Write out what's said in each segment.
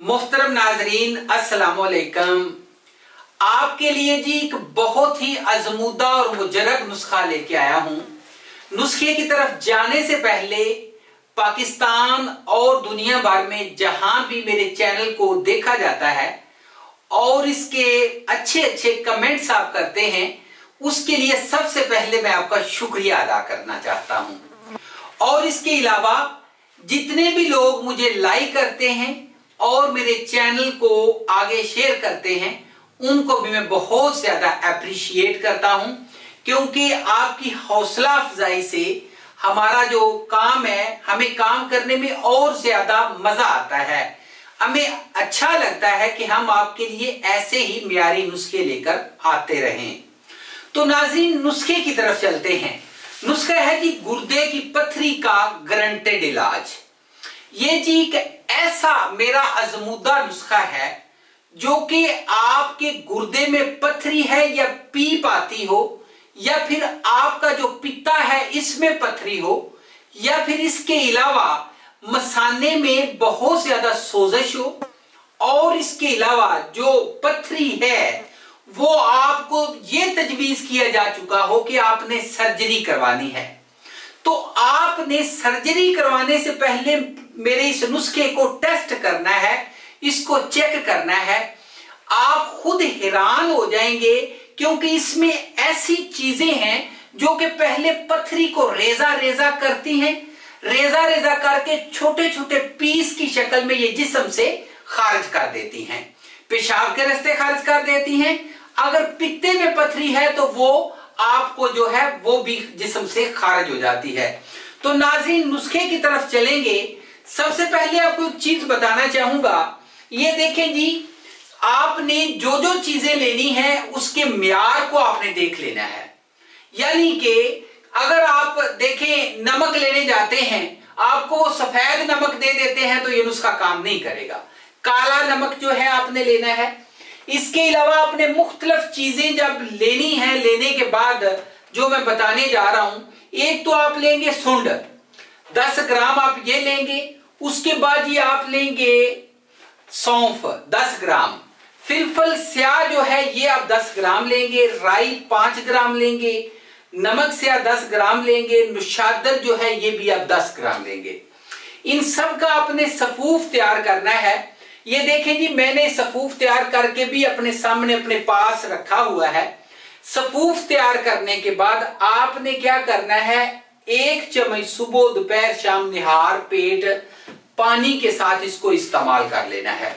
मोहतरम नाजरीन अस्सलाम वालेकुम। आपके लिए जी एक बहुत ही आजमूदा और मुजरब नुस्खा लेके आया हूं। नुस्खे की तरफ जाने से पहले पाकिस्तान और दुनिया भर में जहां भी मेरे चैनल को देखा जाता है और इसके अच्छे अच्छे कमेंट्स आप करते हैं, उसके लिए सबसे पहले मैं आपका शुक्रिया अदा करना चाहता हूं। और इसके अलावा जितने भी लोग मुझे लाइक करते हैं और मेरे चैनल को आगे शेयर करते हैं, उनको भी मैं बहुत ज्यादा अप्रिशिएट करता हूं, क्योंकि आपकी हौसला अफजाई से हमारा जो काम है, हमें काम करने में और ज्यादा मजा आता है। हमें अच्छा लगता है कि हम आपके लिए ऐसे ही मियारी नुस्खे लेकर आते रहें। तो नाज़रीन, नुस्खे की तरफ चलते हैं। नुस्खा है जी गुर्दे की पथरी का गारंटेड इलाज। ये जी एक ऐसा मेरा आजमूदा नुस्खा है जो कि आपके गुर्दे में पथरी है या पीप आती हो, या फिर आपका जो पित्ता है इसमें पथरी हो, या फिर इसके अलावा मसाने में बहुत ज्यादा सोजश हो, और इसके अलावा जो पथरी है वो आपको ये तजवीज किया जा चुका हो कि आपने सर्जरी करवानी है। तो आपने सर्जरी करवाने से पहले मेरे इस नुस्खे को टेस्ट करना है, इसको चेक करना है। आप खुद हैरान हो जाएंगे, क्योंकि इसमें ऐसी चीजें हैं जो कि पहले पथरी को रेजा रेजा करती हैं, रेजा रेजा करके छोटे छोटे पीस की शक्ल में ये जिस्म से खारिज कर देती हैं, पेशाब के रास्ते खारिज कर देती हैं। अगर पित्ते में पथरी है तो वो आपको जो है वो भी जिस्म से खारिज हो जाती है। तो नाज़रीन, नुस्खे की तरफ चलेंगे। सबसे पहले आपको एक चीज बताना चाहूंगा। ये देखें जी, आपने जो जो चीजें लेनी है उसके म्यार को आपने देख लेना है। यानी कि अगर आप देखें नमक लेने जाते हैं, आपको वो सफेद नमक दे देते हैं तो ये नुस्खा काम नहीं करेगा। काला नमक जो है आपने लेना है। इसके अलावा आपने मुख्तलिफ चीजें जब लेनी है, लेने के बाद जो मैं बताने जा रहा हूं, एक तो आप लेंगे सुंड 10 ग्राम आप ये लेंगे। उसके बाद ये आप लेंगे सौंफ 10 ग्राम, फिलफल स्याह जो है ये आप 10 ग्राम लेंगे, राई 5 ग्राम लेंगे, नमक स्याह 10 ग्राम लेंगे, नुशादत जो है ये भी आप 10 ग्राम लेंगे। इन सब का आपने सफूफ तैयार करना है। ये देखें जी, मैंने सफूफ तैयार करके भी अपने सामने अपने पास रखा हुआ है। सफूफ तैयार करने के बाद आपने क्या करना है, 1 चम्मच सुबह दोपहर शाम निहार पेट पानी के साथ इसको इस्तेमाल कर लेना है।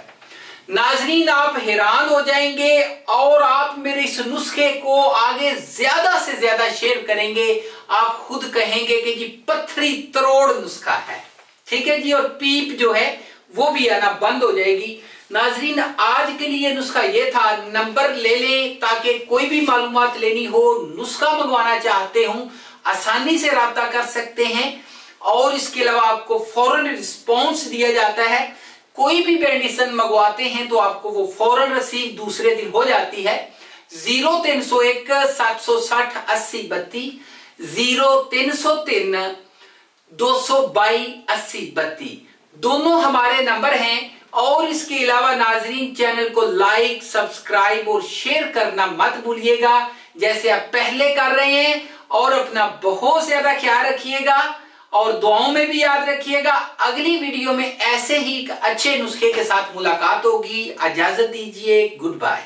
नाजरीन, आप हैरान हो जाएंगे और आप मेरे इस नुस्खे को आगे ज्यादा से ज्यादा शेयर करेंगे। आप खुद कहेंगे कि जी पथरी तरोड़ नुस्खा है, ठीक है जी। और पीप जो है वो भी आना बंद हो जाएगी। नाजरीन, आज के लिए नुस्खा ये था। नंबर ले लें ताकि कोई भी मालूमात लेनी हो, नुस्खा मंगवाना चाहते हो, आसानी से राब्ता कर सकते हैं। और इसके अलावा आपको फौरन रिस्पॉन्स दिया जाता है। कोई भी मेडिसिन मंगवाते हैं तो आपको वो फौरन रिसीव दूसरे दिन हो जाती है। 0301 760 80 32, 0303 222 80 32 दोनों हमारे नंबर हैं। और इसके अलावा नाजरीन, चैनल को लाइक, सब्सक्राइब और शेयर करना मत भूलिएगा, जैसे आप पहले कर रहे हैं। और अपना बहुत ज्यादा ख्याल रखिएगा और दुआओं में भी याद रखिएगा। अगली वीडियो में ऐसे ही एक अच्छे नुस्खे के साथ मुलाकात होगी। इजाजत दीजिए, गुड बाय।